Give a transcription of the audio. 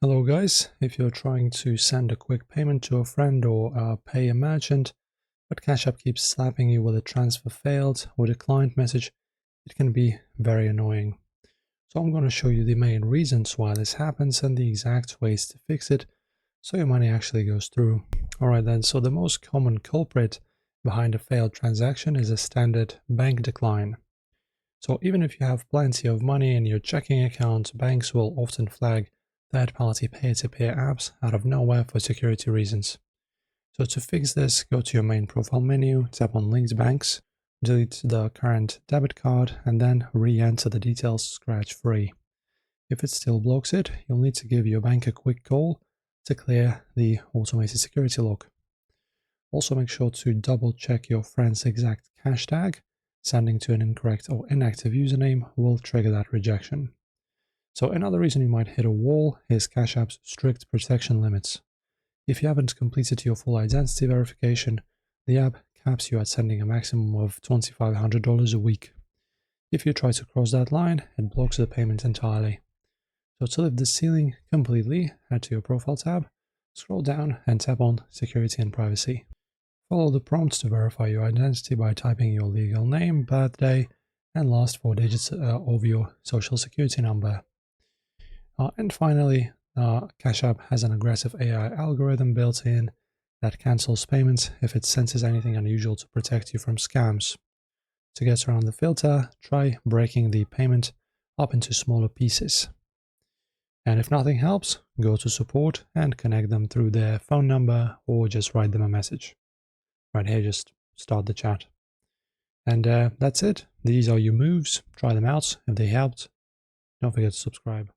Hello guys, if you're trying to send a quick payment to a friend or pay a merchant, but Cash App keeps slapping you with a transfer failed or declined message, it can be very annoying. So I'm going to show you the main reasons why this happens and the exact ways to fix it so your money actually goes through. Alright then, so the most common culprit behind a failed transaction is a standard bank decline. So even if you have plenty of money in your checking account, banks will often flag third-party peer-to-peer apps out of nowhere for security reasons. So to fix this, go to your main profile menu, tap on linked banks, delete the current debit card, and then re-enter the details scratch-free. If it still blocks it, you'll need to give your bank a quick call to clear the automated security lock. Also make sure to double-check your friend's exact cash tag. Sending to an incorrect or inactive username will trigger that rejection. So another reason you might hit a wall is Cash App's strict protection limits. If you haven't completed your full identity verification, the app caps you at sending a maximum of $2,500 a week. If you try to cross that line, it blocks the payment entirely. So to lift the ceiling completely, head to your Profile tab, scroll down and tap on Security and Privacy. Follow the prompts to verify your identity by typing your legal name, birthday, and last 4 digits of your social security number. And finally, Cash App has an aggressive AI algorithm built in that cancels payments if it senses anything unusual to protect you from scams. To get around the filter, try breaking the payment up into smaller pieces. And if nothing helps, go to support and connect them through their phone number or just write them a message. Right here, just start the chat. And that's it. These are your moves. Try them out if they helped. Don't forget to subscribe.